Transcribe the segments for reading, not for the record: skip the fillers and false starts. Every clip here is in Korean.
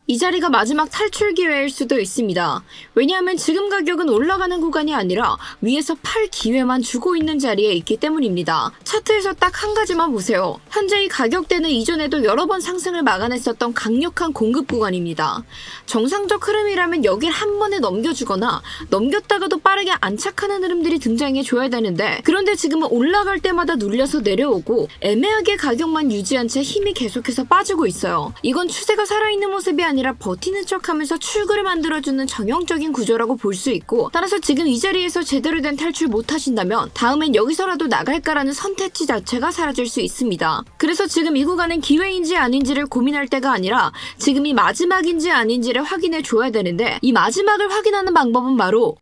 이 자리가 마지막 탈출 기회일 수도 있습니다. 왜냐하면 지금 가격은 올라가는 구간이 아니라 위에서 팔 기회만 주고 있는 자리에 있기 때문입니다. 차트에서 딱 한 가지만 보세요. 현재 이 가격대는 이전에도 여러 번 상승을 막아냈었던 강력한 공급 구간입니다. 정상적 흐름이라면 여길 한 번에 넘겨주거나 넘겼다가도 빠르게 안착하는 흐름들이 등장해줘야 되는데, 그런데 지금은 올라갈 때마다 눌려서 내려오고 애매하게 가격만 유지한 채 힘이 계속해서 빠지고 있어요. 이건 추세가 살아있는 모습이 아니라 버티는 척하면서 출구를 만들어주는 전형적인 구조라고 볼 수 있고, 따라서 지금 이 자리에서 제대로 된 탈출 못하신다면 다음엔 여기서라도 나갈까라는 선택지 자체가 사라질 수 있습니다. 그래서 지금 이 구간은 기회인지 아닌지를 고민할 때가 아니라 지금이 마지막인지 아닌지를 확인해 줘야 되는데, 이 마지막을 확인하는 방법은 바로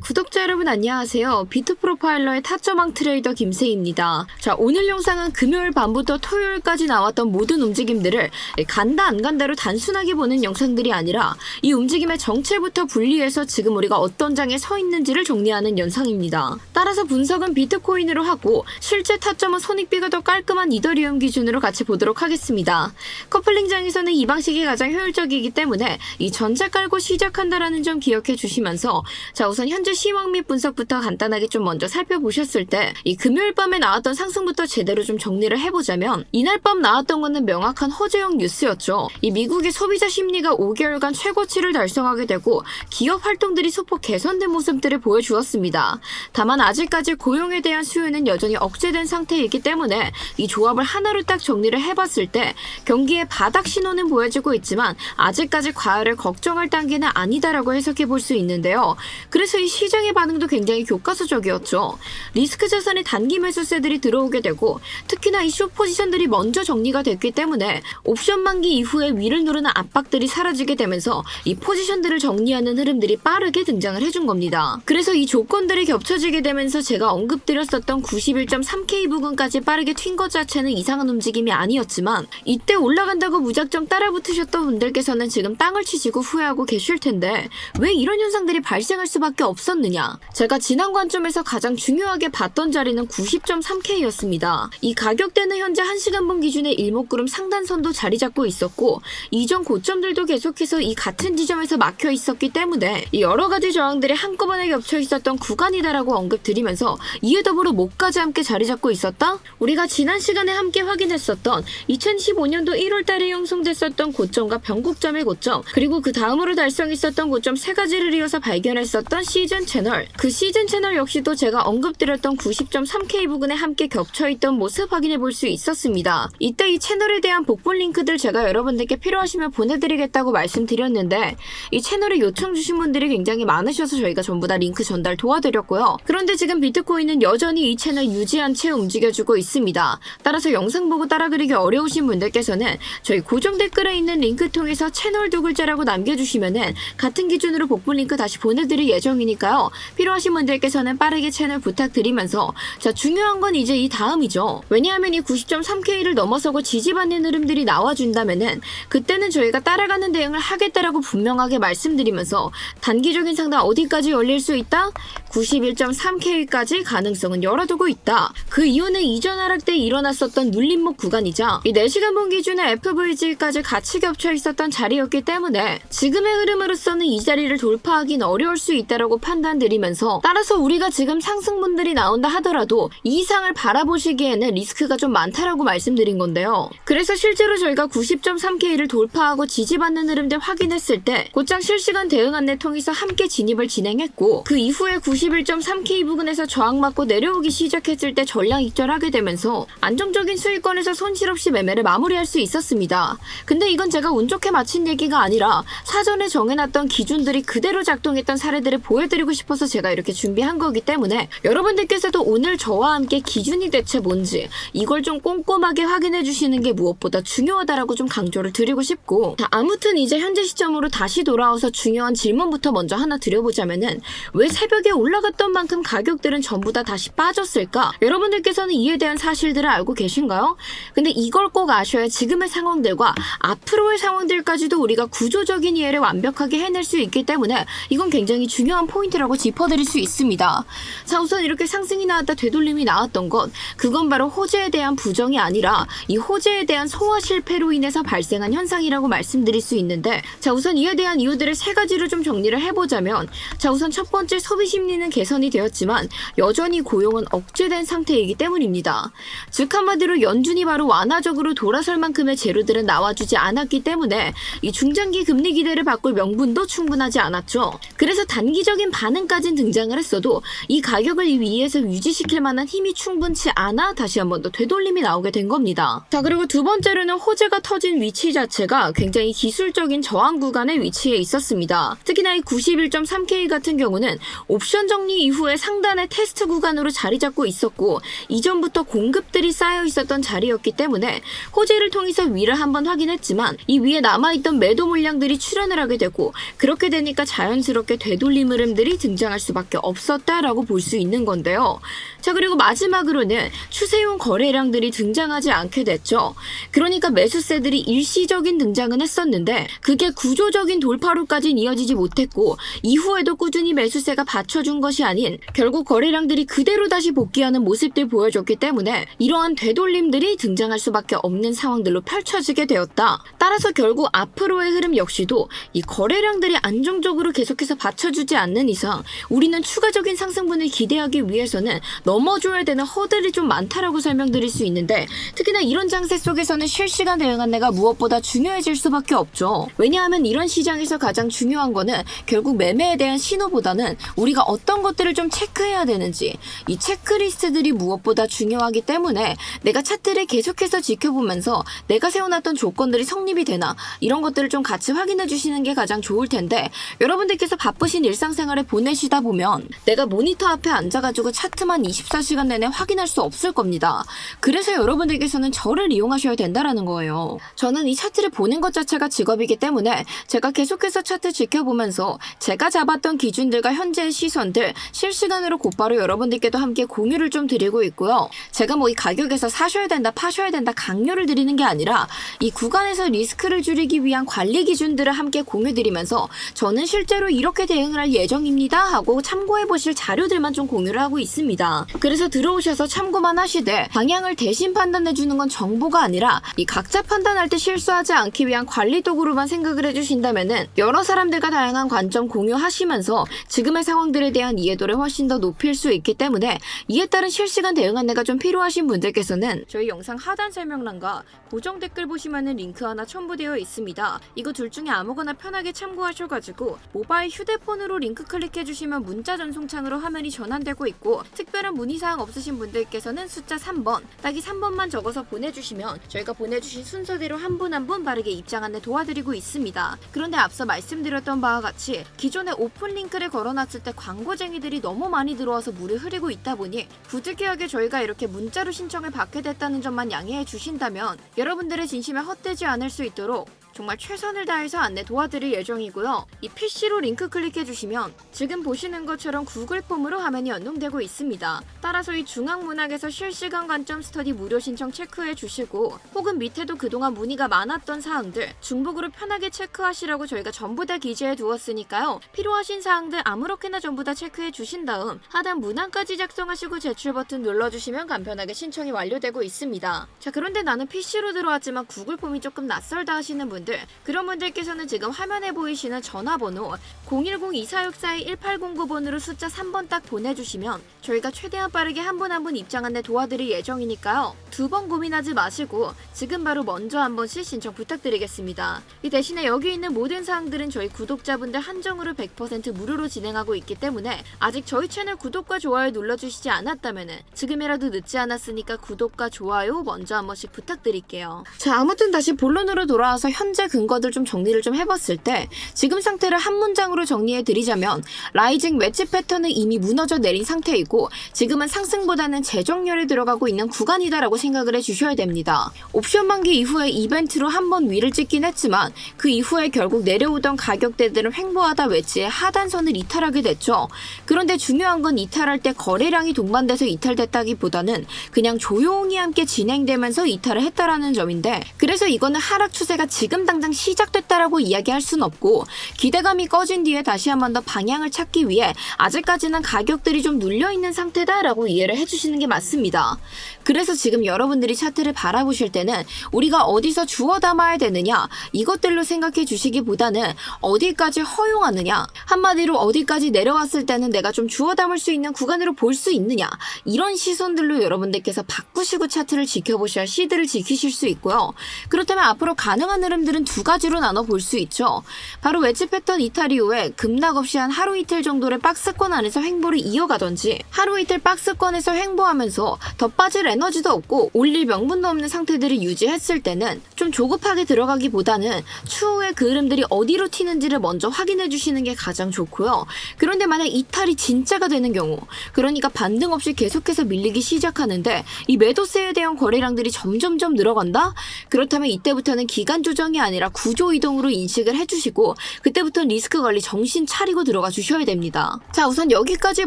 구독자 여러분 안녕하세요. 비트프로파일러의 타점왕 트레이더 김세희입니다. 자, 오늘 영상은 금요일 밤부터 토요일까지 나왔던 모든 움직임들을 간다 안 간다로 단순하게 보는 영상들이 아니라 이 움직임의 정체부터 분리해서 지금 우리가 어떤 장에 서 있는지를 정리하는 영상입니다. 따라서 분석은 비트코인으로 하고 실제 타점은 손익비가 더 깔끔한 이더리움 기준으로 같이 보도록 하겠습니다. 커플링 장에서는 이 방식이 가장 효율적이기 때문에 이 전체 깔고 시작한다라는 점 기억해 주시면서, 자, 우선 현재 시황 및 분석부터 간단하게 좀 먼저 살펴보셨을 때 이 금요일 밤에 나왔던 상승부터 제대로 좀 정리를 해보자면, 이날 밤 나왔던 거는 명확한 호재형 뉴스였죠. 이 미국의 소비자 심리가 5개월간 최고치를 달성하게 되고 기업 활동들이 소폭 개선된 모습들을 보여주었습니다. 다만 아직까지 고용에 대한 수요는 여전히 억제된 상태이기 때문에 이 조합을 하나로 딱 정리를 해봤을 때 경기의 바닥 신호는 보여지고 있지만 아직까지 과열을 걱정할 단계는 아니다라고 해석해 볼 수 있는데요. 그래서 이 시장의 반응도 굉장히 교과서적이었죠. 리스크 자산의 단기 매수세들이 들어오게 되고, 특히나 이 숏 포지션들이 먼저 정리가 됐기 때문에 옵션 만기 이후에 위를 누르는 압박들이 사라지게 되면서 이 포지션들을 정리하는 흐름들이 빠르게 등장을 해준 겁니다. 그래서 이 조건들이 겹쳐지게 되면서 제가 언급드렸었던 91.3K 부근까지 빠르게 튄 것 자체는 이상한 움직임이 아니었지만, 이때 올라간다고 무작정 따라붙으셨던 분들께서는 지금 땅을 치시고 후회하고 계실 텐데 왜 이런 현상들이 발생할 수밖에 없었느냐. 제가 지난 관점에서 가장 중요하게 봤던 자리는 90.3K였습니다. 이 가격대는 현재 1시간 분 기준의 일목구름 상단선도 자리 잡고 있었고, 이전 고점들도 계속해서 이 같은 지점에서 막혀 있었기 때문에 이 여러 가지 저항들이 한꺼번에 겹쳐 있었던 구간이다라고 언급드리면서, 이에 더불어 목까지 함께 자리 잡고 있었다? 우리가 지난 시간에 함께 확인했었던 2015년도 1월달에 형성됐었던 고점과 변곡점의 고점, 그리고 그 다음으로 달성했었던 고점 세 가지를 이어서 발견했었던 시즌 채널, 그 시즌 채널 역시도 제가 언급드렸던 90.3K 부근에 함께 겹쳐있던 모습 확인해 볼 수 있었습니다. 이때 이 채널에 대한 복분 링크들 제가 여러분들께 필요하시면 보내드리겠다고 말씀드렸는데, 이 채널에 요청 주신 분들이 굉장히 많으셔서 저희가 전부 다 링크 전달 도와드렸고요. 그런데 지금 비트코인은 여전히 이 채널 유지한 채 움직여주고 있습니다. 따라서 영상 보고 따라 그리기 어려우신 분들께서는 저희 고정 댓글에 있는 링크 통해서 채널 두 글자라고 남겨주시면은 같은 기준으로 복분 링크 다시 보내드릴 예정이니까요. 필요하신 분들께서는 빠르게 채널 부탁드리면서, 자, 중요한 건 이제 이 다음이죠. 왜냐하면 이 90.3K를 넘어서고 지지받는 흐름들이 나와준다면은 그때는 저희가 따라가는 대응을 하겠다라고 분명하게 말씀드리면서, 단기적인 상단 어디까지 열릴 수 있다? 91.3K까지 가능성은 열어두고 있다. 그 이유는 이전 하락 때 일어났었던 눌림목 구간이자 이 4시간 분 기준의 FVG까지 같이 겹쳐 있었던 자리였기 때문에 지금의 흐름으로서는 이 자리를 돌파하긴 어려울 수 있다라고 판단드리면서, 따라서 우리가 지금 상승분들이 나온다 하더라도 이 이상을 바라보시기에는 리스크가 좀 많다라고 말씀드린 건데요. 그래서 실제로 저희가 90.3K를 돌파하고 지지받는 흐름들 확인했을 때 곧장 실시간 대응 안내 통해서 함께 진입을 진행했고, 그 이후에 91.3K 부근에서 저항받고 내려오기 시작했을 때 전량 익절하게 되면서 안정적인 수익권에서 손실 없이 매매를 마무리할 수 있었습니다. 근데 이건 제가 운 좋게 마친 얘기가 아니라 사전에 정해놨던 기준들이 그대로 작동했던 사례들을 보여드리고 싶어서 제가 이렇게 준비한 거기 때문에, 여러분들께서도 오늘 저와 함께 기준이 대체 뭔지 이걸 좀 꼼꼼하게 확인해 주시는 게 무엇보다 중요하다라고 좀 강조를 드리고 싶고, 자, 아무튼 이제 현재 시점으로 다시 돌아와서 중요한 질문부터 먼저 하나 드려보자면은, 왜 새벽에 올라 올라갔던 만큼 가격들은 전부 다 다시 빠졌을까? 여러분들께서는 이에 대한 사실들을 알고 계신가요? 근데 이걸 꼭 아셔야 지금의 상황들과 앞으로의 상황들까지도 우리가 구조적인 이해를 완벽하게 해낼 수 있기 때문에 이건 굉장히 중요한 포인트라고 짚어드릴 수 있습니다. 자, 우선 이렇게 상승이 나왔다 되돌림이 나왔던 것, 그건 바로 호재에 대한 부정이 아니라 이 호재에 대한 소화 실패로 인해서 발생한 현상이라고 말씀드릴 수 있는데, 자, 우선 이에 대한 이유들을 세 가지로 좀 정리를 해보자면, 자, 우선 첫 번째, 소비 심리는 개선이 되었지만 여전히 고용은 억제된 상태이기 때문입니다. 즉 한마디로 연준이 바로 완화적으로 돌아설 만큼의 재료들은 나와주지 않았기 때문에 이 중장기 금리 기대를 바꿀 명분도 충분하지 않았죠. 그래서 단기적인 반응까진 등장을 했어도 이 가격을 이 위에서 유지시킬 만한 힘이 충분치 않아 다시 한번 더 되돌림이 나오게 된 겁니다. 자, 그리고 두 번째로는 호재가 터진 위치 자체가 굉장히 기술적인 저항 구간에 위치해 있었습니다. 특히나 이 91.3K 같은 경우는 옵션 정리 이후에 상단의 테스트 구간으로 자리 잡고 있었고 이전부터 공급들이 쌓여 있었던 자리였기 때문에 호재를 통해서 위를 한번 확인했지만 이 위에 남아있던 매도 물량들이 출현을 하게 되고, 그렇게 되니까 자연스럽게 되돌림 흐름들이 등장할 수밖에 없었다라고 볼 수 있는 건데요. 자, 그리고 마지막으로는 추세용 거래량들이 등장하지 않게 됐죠. 그러니까 매수세들이 일시적인 등장은 했었는데 그게 구조적인 돌파로까지는 이어지지 못했고 이후에도 꾸준히 매수세가 받쳐준 것이 아닌 결국 거래량들이 그대로 다시 복귀하는 모습들 보여줬기 때문에 이러한 되돌림들이 등장할 수밖에 없는 상황들로 펼쳐지게 되었다. 따라서 결국 앞으로의 흐름 역시도 이 거래량들이 안정적으로 계속해서 받쳐주지 않는 이상 우리는 추가적인 상승분을 기대하기 위해서는 넘어줘야 되는 허들이 좀 많다라고 설명드릴 수 있는데, 특히나 이런 장세 속에서는 실시간 대응 안내가 무엇보다 중요해질 수밖에 없죠. 왜냐하면 이런 시장에서 가장 중요한 거는 결국 매매에 대한 신호보다는 우리가 어떤 것들을 좀 체크해야 되는지, 이 체크리스트들이 무엇보다 중요하기 때문에 내가 차트를 계속해서 지켜보면서 내가 세워놨던 조건들이 성립이 되나 이런 것들을 좀 같이 확인해 주시는 게 가장 좋을 텐데, 여러분들께서 바쁘신 일상생활을 보내시다 보면 내가 모니터 앞에 앉아가지고 차트만 24시간 내내 확인할 수 없을 겁니다. 그래서 여러분들께서는 저를 이용하셔야 된다라는 거예요. 저는 이 차트를 보는 것 자체가 직업이기 때문에 제가 계속해서 차트 지켜보면서 제가 잡았던 기준들과 현재의 시선들 실시간으로 곧바로 여러분들께도 함께 공유를 좀 드리고 있고요. 제가 뭐 이 가격에서 사셔야 된다 파셔야 된다 강요를 드리는 게 아니라 이 구간에서 리스크를 줄이기 위한 관리 기준들을 함께 공유드리면서 저는 실제로 이렇게 대응을 할 예정입니다 하고 참고해 보실 자료들만 좀 공유를 하고 있습니다. 그래서 들어오셔서 참고만 하시되 방향을 대신 판단해 주는 건 정보가 아니라 이 각자 판단할 때 실수하지 않기 위한 관리 도구로만 생각을 해주신다면은 여러 사람들과 다양한 관점 공유하시면서 지금의 상황들에 대한 이해도를 훨씬 더 높일 수 있기 때문에 이에 따른 실시간 대응 안내가 좀 필요하신 분들께서는 저희 영상 하단 설명란과 고정 댓글 보시면은 링크 하나 첨부되어 있습니다. 이거 둘 중에 아무거나 편하게 참고하셔가지고 모바일 휴대폰으로 링크 클릭해주시면 문자 전송창으로 화면이 전환되고 있고, 특별한 문의사항 없으신 분들께서는 숫자 3번 딱이 3번만 적어서 보내주시면 저희가 보내주신 순서대로 한 분 한 분 빠르게 입장 안내 도와드리고 있습니다. 그런데 앞서 말씀드렸던 바와 같이 기존에 오픈 링크를 걸어놨을 때 광고쟁이들이 너무 많이 들어와서 물을 흐리고 있다 보니 부득이하게 저희가 이렇게 문자로 신청을 받게 됐다는 점만 양해해 주신다면 여러분들의 진심에 헛되지 않을 수 있도록 정말 최선을 다해서 안내 도와드릴 예정이고요. 이 PC로 링크 클릭해주시면 지금 보시는 것처럼 구글 폼으로 화면이 연동되고 있습니다. 따라서 이 중앙문학에서 실시간 관점 스터디 무료 신청 체크해 주시고, 혹은 밑에도 그동안 문의가 많았던 사항들 중복으로 편하게 체크하시라고 저희가 전부 다 기재해 두었으니까요. 필요하신 사항들 아무렇게나 전부 다 체크해 주신 다음 하단 문항까지 작성하시고 제출 버튼 눌러주시면 간편하게 신청이 완료되고 있습니다. 자, 그런데 나는 PC로 들어왔지만 구글 폼이 조금 낯설다 하시는 분들, 그런 분들께서는 지금 화면에 보이시는 전화번호 010-2464-1809번으로 숫자 3번 딱 보내주시면 저희가 최대한 빠르게 한 분 한 분 입장 안내 도와드릴 예정이니까요. 두 번 고민하지 마시고 지금 바로 먼저 한 번씩 신청 부탁드리겠습니다. 이 대신에 여기 있는 모든 사항들은 저희 구독자분들 한정으로 100% 무료로 진행하고 있기 때문에 아직 저희 채널 구독과 좋아요 눌러주시지 않았다면 지금이라도 늦지 않았으니까 구독과 좋아요 먼저 한 번씩 부탁드릴게요. 자, 아무튼 다시 본론으로 돌아와서 현재 근거들 좀 정리를 좀 해봤을 때 지금 상태를 한 문장으로 정리해드리자면 라이징 웨지 패턴은 이미 무너져 내린 상태이고 지금은 상승보다는 재정렬에 들어가고 있는 구간이다라고 생각을 해주셔야 됩니다. 옵션 만기 이후에 이벤트로 한 번 위를 찍긴 했지만 그 이후에 결국 내려오던 가격대들은 횡보하다 외지에 하단선을 이탈하게 됐죠. 그런데 중요한 건 이탈할 때 거래량이 동반돼서 이탈됐다기보다는 그냥 조용히 함께 진행되면서 이탈을 했다라는 점인데, 그래서 이거는 하락 추세가 지금 당장 시작됐다라고 이야기할 순 없고 기대감이 꺼진 뒤에 다시 한 번 더 방향을 찾기 위해 아직까지는 가격들이 좀 눌려있는 상태다라고 이해를 해주시는 게 맞습니다. 그래서 지금 여러분들이 차트를 바라보실 때는 우리가 어디서 주워 담아야 되느냐 이것들로 생각해 주시기보다는 어디까지 허용하느냐, 한마디로 어디까지 내려왔을 때는 내가 좀 주워 담을 수 있는 구간으로 볼 수 있느냐, 이런 시선들로 여러분들께서 바꾸시고 차트를 지켜보셔야 시드를 지키실 수 있고요. 그렇다면 앞으로 가능한 흐름들은 두 가지로 나눠 볼 수 있죠. 바로 웨지 패턴 이탈 이후에 급락 없이 한 하루 이틀 정도를 박스권 안에서 횡보를 이어가던지, 하루 이틀 박스권에서 횡보하면서 더 빠질 에너지도 없고 올릴 명분도 없는 상태들을 유지했을 때는 좀 조급하게 들어가기보다는 추후에 그 흐름들이 어디로 튀는지를 먼저 확인해 주시는 게 가장 좋고요. 그런데 만약 이탈이 진짜가 되는 경우, 그러니까 반등 없이 계속해서 밀리기 시작하는데 이 매도세에 대한 거래량들이 점점점 늘어간다? 그렇다면 이때부터는 기간 조정이 아니라 구조 이동으로 인식을 해주시고 그때부터 리스크 관리 정신 차리고 들어가 주셔야 됩니다. 자, 우선 여기까지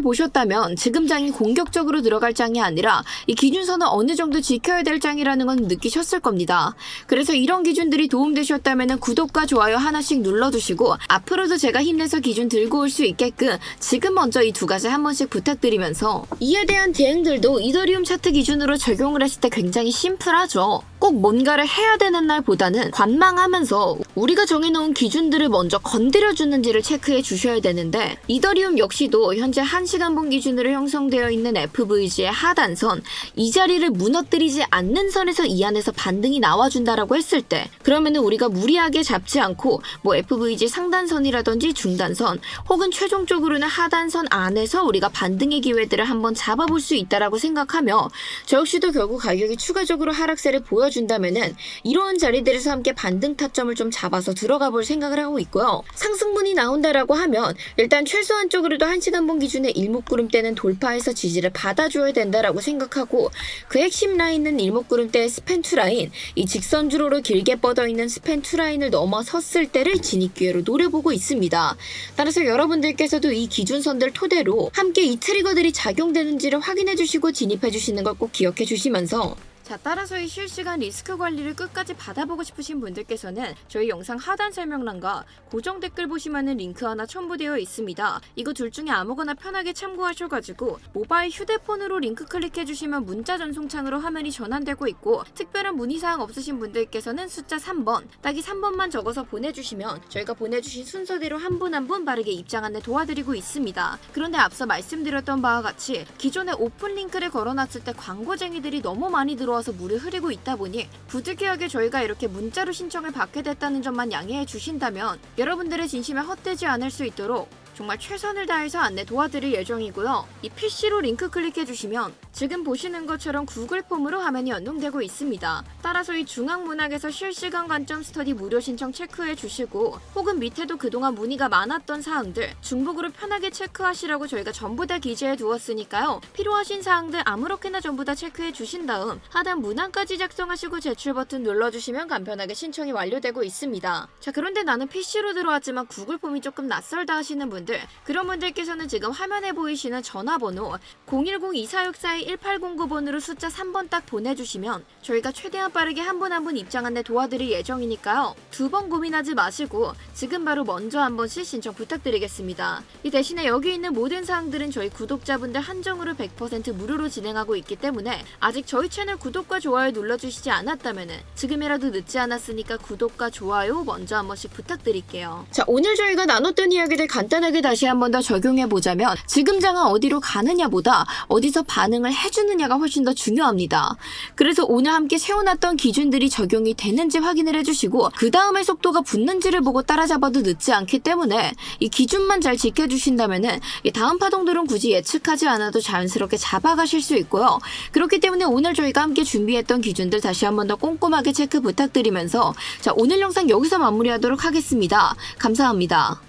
보셨다면 지금 장이 공격적으로 들어갈 장이 아니라 이 기준선은 어느 정도 지켜야 될 장이라는 건 느끼셨을 겁니다. 그래서 이런 기준들이 도움되셨다면 구독과 좋아요 하나씩 눌러주시고 앞으로도 제가 힘내서 기준 들고 올 수 있게끔 지금 먼저 이 두 가지 한 번씩 부탁드리면서, 이에 대한 대응들도 이더리움 차트 기준으로 적용을 했을 때 굉장히 심플하죠. 꼭 뭔가를 해야 되는 날보다는 관망하면서 우리가 정해놓은 기준들을 먼저 건드려주는지를 체크해 주셔야 되는데, 이더리움 역시도 현재 1시간봉 기준으로 형성되어 있는 FVG의 하단선, 이 자리를 무너뜨리지 않는 선에서 이 안에서 반등이 나와준다라고 했을 때, 그러면은 우리가 무리하게 잡지 않고 뭐 FVG 상단선이라든지 중단선 혹은 최종적으로는 하단선 안에서 우리가 반등의 기회들을 한번 잡아볼 수 있다라고 생각하며, 저 역시도 결국 가격이 추가적으로 하락세를 보여준다면은 이러한 자리들에서 함께 반등 타점을 좀 잡아서 들어가 볼 생각을 하고 있고요. 상승분이 나온다라고 하면 일단 최소한 쪽으로도 1시간봉 기준의 일목구름대는 돌파해서 지지를 받아줘야 된다라고 생각하고, 그 핵심 라인은 일목구름대의 스팬2 라인, 이 직선주로로 길게 뻗어있는 스팬2 라인을 넘어섰을 때를 진입 기회로 노려보고 있습니다. 따라서 여러분들께서도 이 기준선들 토대로 함께 이 트리거들이 작용되는지를 확인해 주시고 진입해 주시는 걸 꼭 기억해 주시면서, 자, 따라서 이 실시간 리스크 관리를 끝까지 받아보고 싶으신 분들께서는 저희 영상 하단 설명란과 고정 댓글 보시면은 링크 하나 첨부되어 있습니다. 이거 둘 중에 아무거나 편하게 참고하셔가지고 모바일 휴대폰으로 링크 클릭해주시면 문자 전송창으로 화면이 전환되고 있고, 특별한 문의사항 없으신 분들께서는 숫자 3번, 딱이 3번만 적어서 보내주시면 저희가 보내주신 순서대로 한 분 한 분 빠르게 입장 안내 도와드리고 있습니다. 그런데 앞서 말씀드렸던 바와 같이 기존에 오픈 링크를 걸어놨을 때 광고쟁이들이 너무 많이 들어와서 물을 흐리고 있다 보니 부득이하게 저희가 이렇게 문자로 신청을 받게 됐다는 점만 양해해 주신다면 여러분들의 진심에 헛되지 않을 수 있도록 정말 최선을 다해서 안내 도와드릴 예정이고요. 이 PC로 링크 클릭해주시면 지금 보시는 것처럼 구글 폼으로 화면이 연동되고 있습니다. 따라서 이 중앙문학에서 실시간 관점 스터디 무료 신청 체크해 주시고, 혹은 밑에도 그동안 문의가 많았던 사항들 중복으로 편하게 체크하시라고 저희가 전부 다 기재해 두었으니까요. 필요하신 사항들 아무렇게나 전부 다 체크해 주신 다음 하단 문항까지 작성하시고 제출 버튼 눌러주시면 간편하게 신청이 완료되고 있습니다. 자, 그런데 나는 PC로 들어왔지만 구글 폼이 조금 낯설다 하시는 분들, 그런 분들께서는 지금 화면에 보이시는 전화번호 010-2464-1809번으로 숫자 3번 딱 보내주시면 저희가 최대한 빠르게 한 분 한 분 입장 안내 도와드릴 예정이니까요. 두 번 고민하지 마시고 지금 바로 먼저 한 번씩 신청 부탁드리겠습니다. 이 대신에 여기 있는 모든 사항들은 저희 구독자분들 한정으로 100% 무료로 진행하고 있기 때문에 아직 저희 채널 구독과 좋아요 눌러주시지 않았다면 지금이라도 늦지 않았으니까 구독과 좋아요 먼저 한 번씩 부탁드릴게요. 자, 오늘 저희가 나눴던 이야기들 간단하게 다시 한 번 더 적용해보자면, 지금 장은 어디로 가느냐보다 어디서 반응을 해주느냐가 훨씬 더 중요합니다. 그래서 오늘 함께 세워놨던 기준들이 적용이 되는지 확인을 해주시고 그 다음에 속도가 붙는지를 보고 따라잡아도 늦지 않기 때문에 이 기준만 잘 지켜주신다면 이 다음 파동들은 굳이 예측하지 않아도 자연스럽게 잡아가실 수 있고요. 그렇기 때문에 오늘 저희가 함께 준비했던 기준들 다시 한 번 더 꼼꼼하게 체크 부탁드리면서, 자, 오늘 영상 여기서 마무리하도록 하겠습니다. 감사합니다.